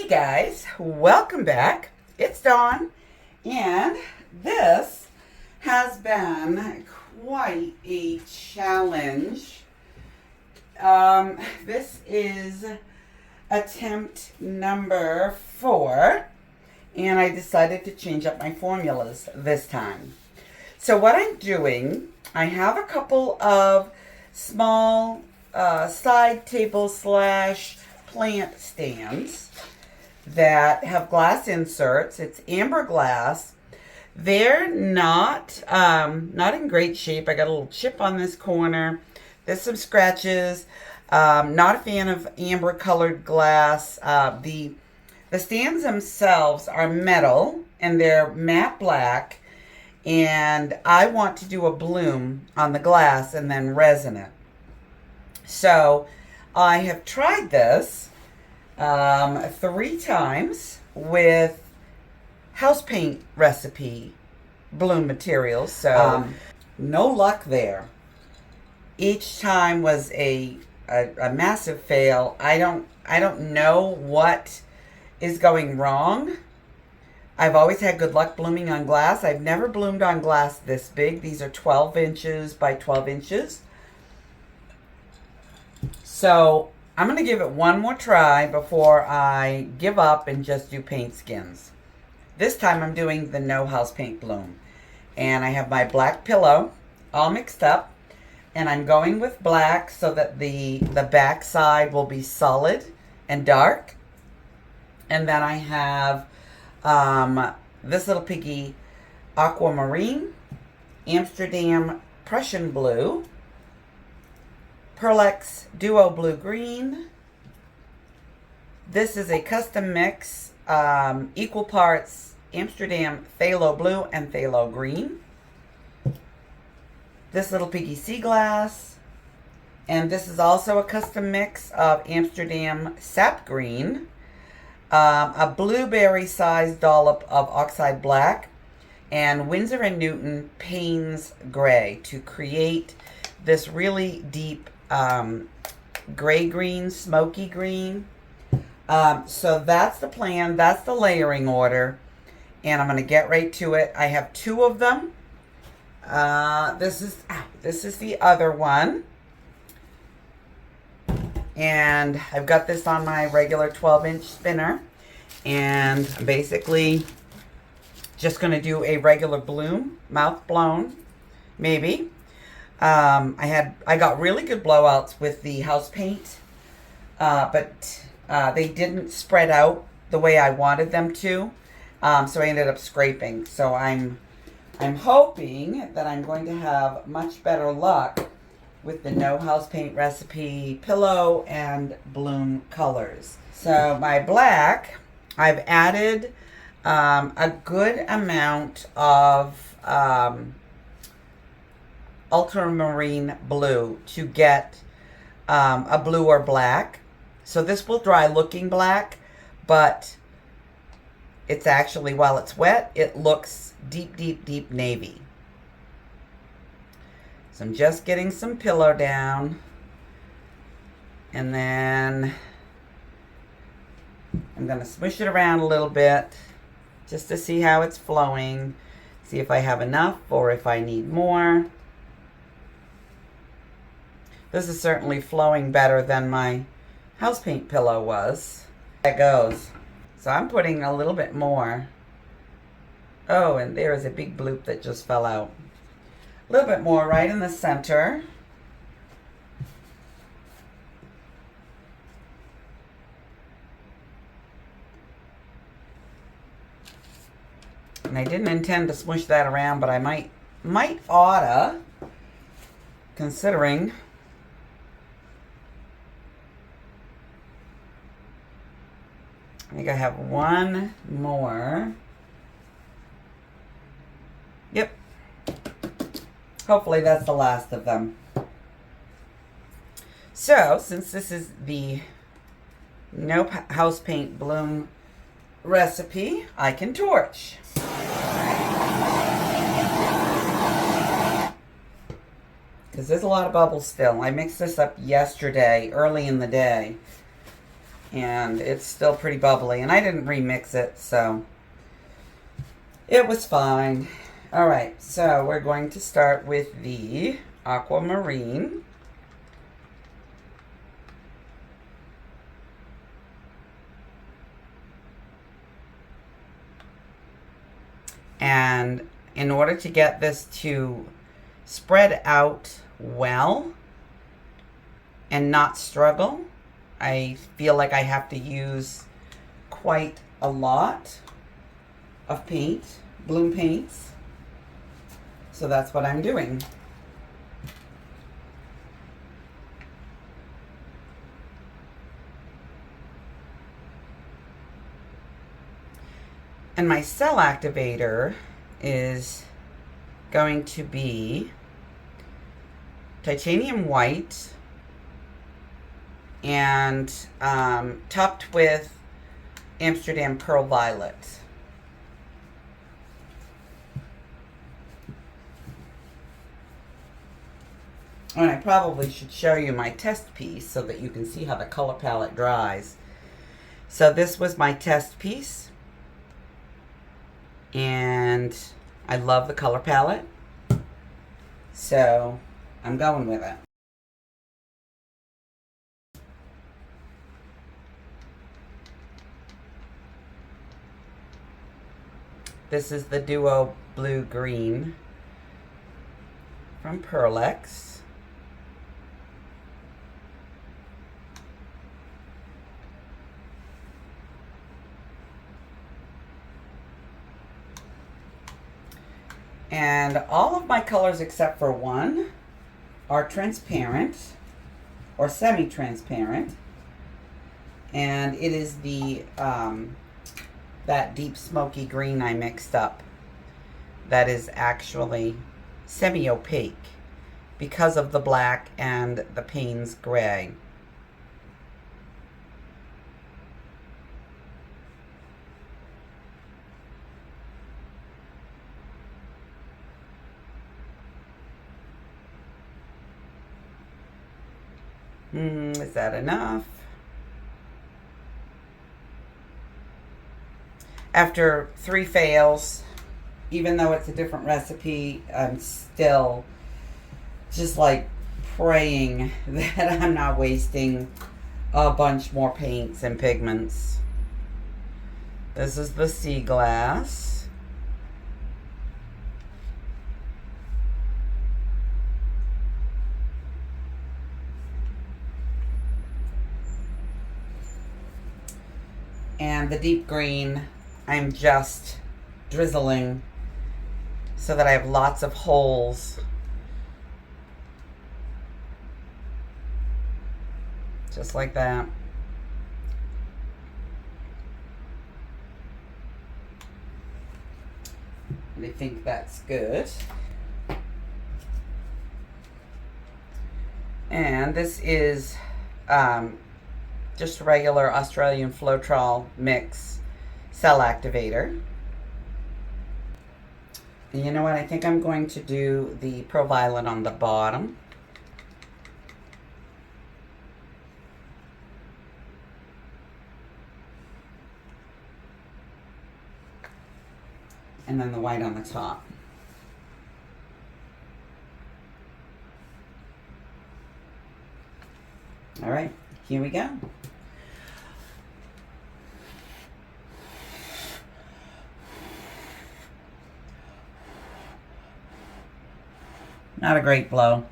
guys, welcome back. It's Dawn, and this has been quite a challenge. This is attempt number 4, and I decided to change up my formulas this time. So what I'm doing, I have a couple of small side table / plant stands that have glass inserts. It's amber glass. They're not in great shape. I got a little chip on this corner. There's some scratches. Not a fan of amber colored glass. The stands themselves are metal and they're matte black, and I want to do a bloom on the glass and then resin it. So I have tried this 3 times with Housepaint recipe bloom materials. So no luck there. Each time was a massive fail. I don't know what is going wrong. I've always had good luck blooming on glass. I've never bloomed on glass this big. These are 12 inches by 12 inches. So I'm going to give it one more try before I give up and just do paint skins. This time I'm doing the no house paint bloom. And I have my black pillow all mixed up. And I'm going with black so that the back side will be solid and dark. And then I have this little piggy aquamarine, Amsterdam Prussian blue, Pearlex Duo Blue Green. This is a custom mix, equal parts Amsterdam Phthalo Blue and Phthalo Green. This little piggy sea glass. And this is also a custom mix of Amsterdam Sap Green, a blueberry sized dollop of oxide black, and Winsor & Newton Payne's Gray to create this really deep gray green, smoky green. So that's the plan. That's the layering order. And I'm going to get right to it. I have 2 of them. This is the other one. And I've got this on my regular 12-inch spinner. And I'm basically just going to do a regular bloom, mouth blown, maybe. I got really good blowouts with the house paint, but they didn't spread out the way I wanted them to, so I ended up scraping. So I'm hoping that I'm going to have much better luck with the no house paint recipe pillow and bloom colors. So my black, I've added a good amount of ultramarine blue to get a blue or black. So this will dry looking black, but it's actually, while it's wet, it looks deep, deep, deep navy. So I'm just getting some pillow down, and then I'm going to smush it around a little bit just to see how it's flowing, see if I have enough or if I need more. This is certainly flowing better than my house paint pillow was. There it goes. So I'm putting a little bit more. Oh, and there is a big bloop that just fell out. A little bit more right in the center. And I didn't intend to smush that around, but I might oughta, considering I think I have one more. Yep. Hopefully that's the last of them. So, since this is the no house paint bloom recipe, I can torch. Because there's a lot of bubbles still. I mixed this up yesterday, early in the day. and it's still pretty bubbly, and I didn't remix it, so it was fine. All right, so we're going to start with the aquamarine. And in order to get this to spread out well and not struggle, I feel like I have to use quite a lot of paint, bloom paints. So that's what I'm doing. And my cell activator is going to be titanium white and topped with Amsterdam Pearl Violet. And I probably should show you my test piece so that you can see how the color palette dries. So this was my test piece. And I love the color palette. So I'm going with it. This is the Duo Blue Green from Pearlex. And all of my colors except for one are transparent or semi-transparent. And it is the that deep smoky green I mixed up that is actually semi-opaque because of the black and the Payne's gray. Is that enough? After 3 fails, even though it's a different recipe, I'm still just like praying that I'm not wasting a bunch more paints and pigments. This is the sea glass. And the deep green, I'm just drizzling so that I have lots of holes. Just like that. And I think that's good. And this is just regular Australian Floetrol mix cell activator. And you know what? I think I'm going to do the Pearl Violet on the bottom. And then the white on the top. All right, here we go. Not a great blow.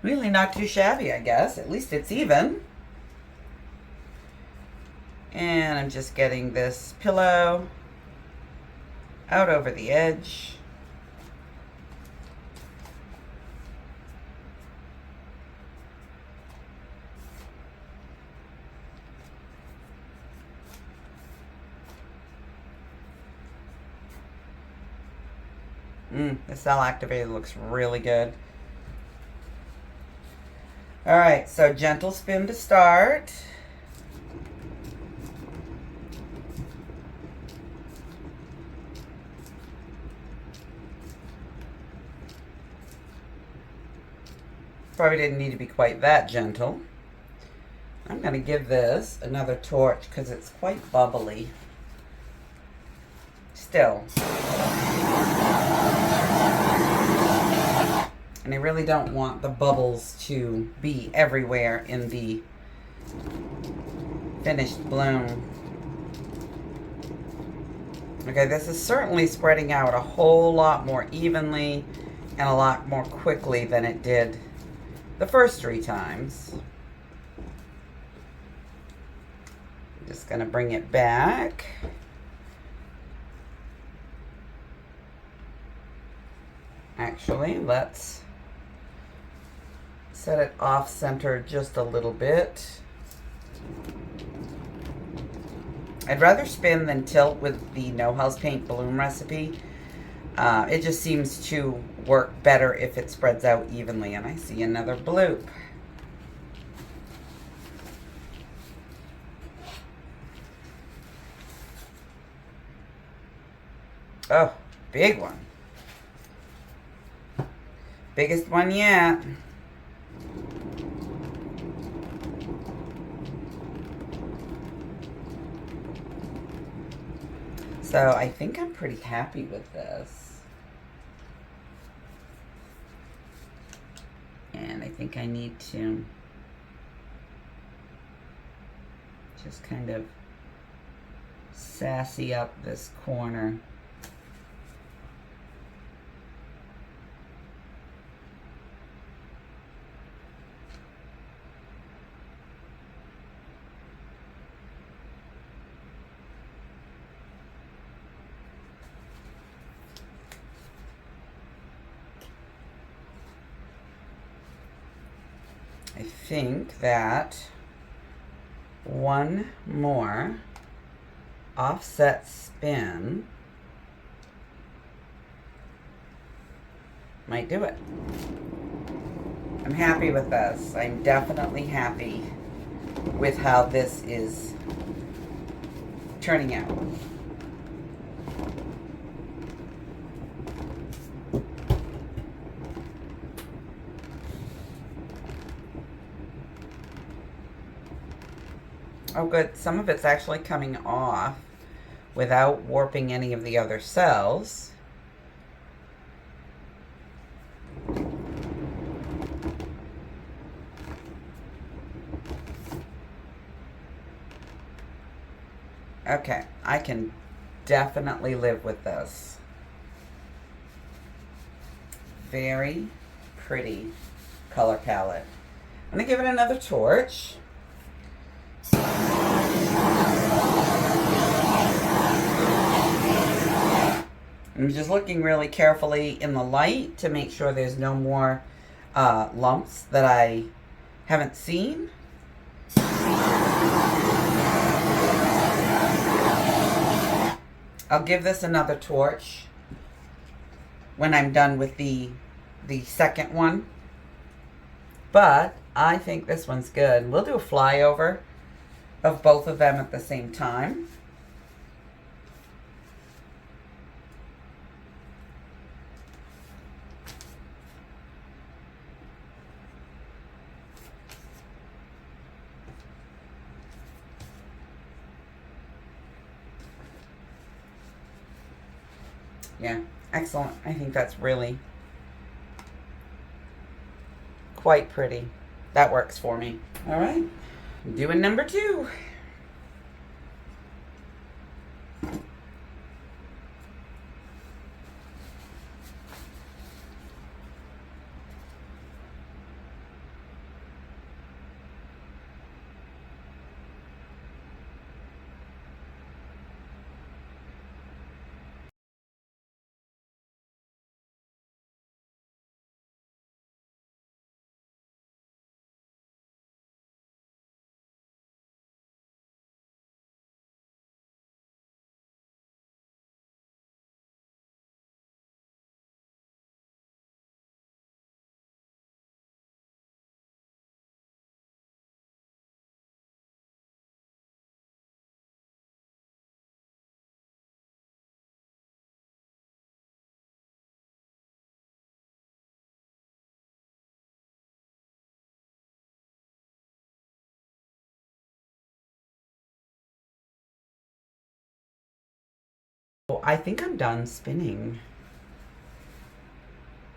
Really not too shabby, I guess. At least it's even. And I'm just getting this pillow out over the edge. The cell activator looks really good. All right, so gentle spin to start. Probably didn't need to be quite that gentle. I'm going to give this another torch because it's quite bubbly. Still. And I really don't want the bubbles to be everywhere in the finished bloom. Okay, this is certainly spreading out a whole lot more evenly and a lot more quickly than it did the first 3 times. I'm just going to bring it back. Actually, let's set it off center just a little bit. I'd rather spin than tilt with the no house paint bloom recipe. It just seems to work better if it spreads out evenly. And I see another bloop. Oh, big one. Biggest one yet. So I think I'm pretty happy with this. And I think I need to just kind of sassy up this corner. I think that one more offset spin might do it. I'm happy with this. I'm definitely happy with how this is turning out. Oh good, some of it's actually coming off without warping any of the other cells. Okay, I can definitely live with this. Very pretty color palette. I'm gonna give it another torch. I'm just looking really carefully in the light to make sure there's no more lumps that I haven't seen. I'll give this another torch when I'm done with the second one. But I think this one's good. We'll do a flyover of both of them at the same time. Yeah, excellent. I think that's really quite pretty. That works for me. All right, doing number 2. I think I'm done spinning.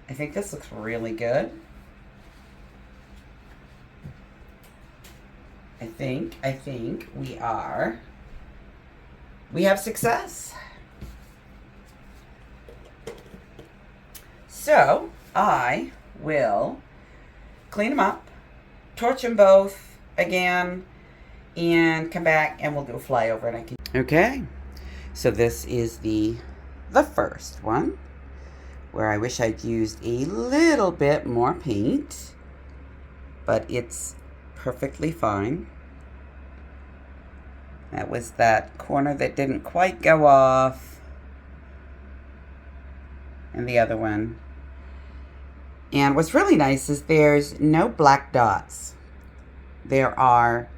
I think this looks really good. I think we have success. So I will clean them up, torch them both again, and come back and we'll do a flyover. And I can. Okay, so this is the first one, where I wish I'd used a little bit more paint, but it's perfectly fine. That was that corner that didn't quite go off, and the other one. And what's really nice is there's no black dots. There are,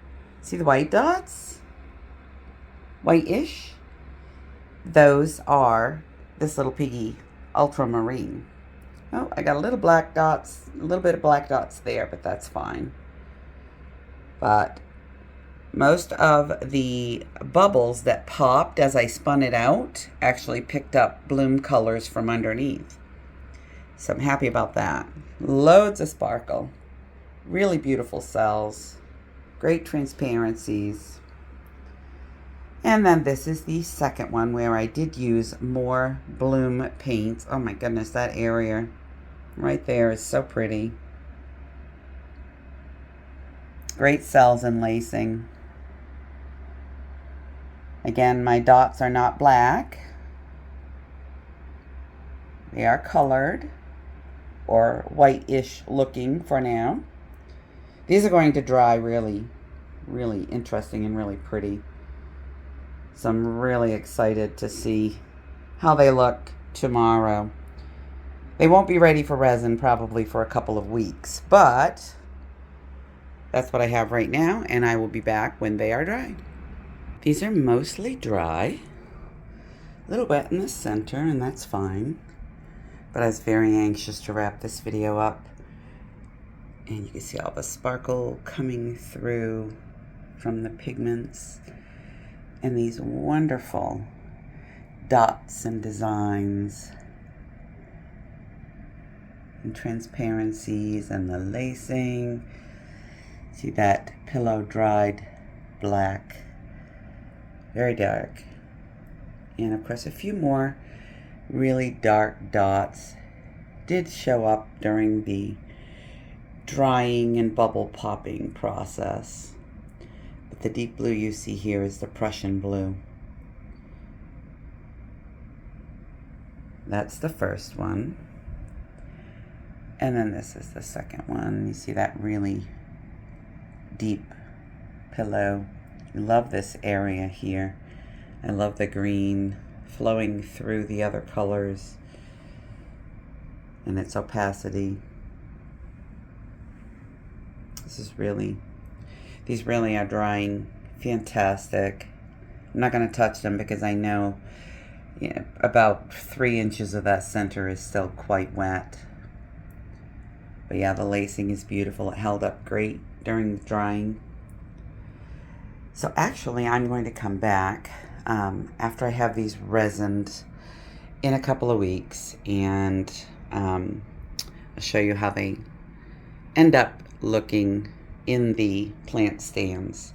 see the white dots? White-ish. Those are this little piggy ultramarine. Oh, I got a little black dots, a little bit of black dots there, but that's fine. But most of the bubbles that popped as I spun it out actually picked up bloom colors from underneath. So I'm happy about that. Loads of sparkle. Really beautiful cells. Great transparencies. And then this is the second one where I did use more bloom paints. Oh my goodness, that area right there is so pretty. Great cells and lacing. Again, my dots are not black. They are colored, or white-ish looking for now. These are going to dry really, really interesting and really pretty. So I'm really excited to see how they look tomorrow. They won't be ready for resin probably for a couple of weeks, but that's what I have right now, and I will be back when they are dry. These are mostly dry. A little wet in the center, and that's fine. But I was very anxious to wrap this video up. And you can see all the sparkle coming through from the pigments. And these wonderful dots and designs. And transparencies and the lacing. See that pillow dried black. Very dark. And of course a few more really dark dots did show up during the drying and bubble popping process. But the deep blue you see here is the Prussian blue. That's the first one. And then this is the second one. You see that really deep pillow. I love this area here. I love the green flowing through the other colors and its opacity. These really are drying fantastic. I'm not going to touch them because I know, about 3 inches of that center is still quite wet. But yeah, the lacing is beautiful. It held up great during the drying. So actually I'm going to come back after I have these resined in a couple of weeks, and I'll show you how they end up looking in the plant stands.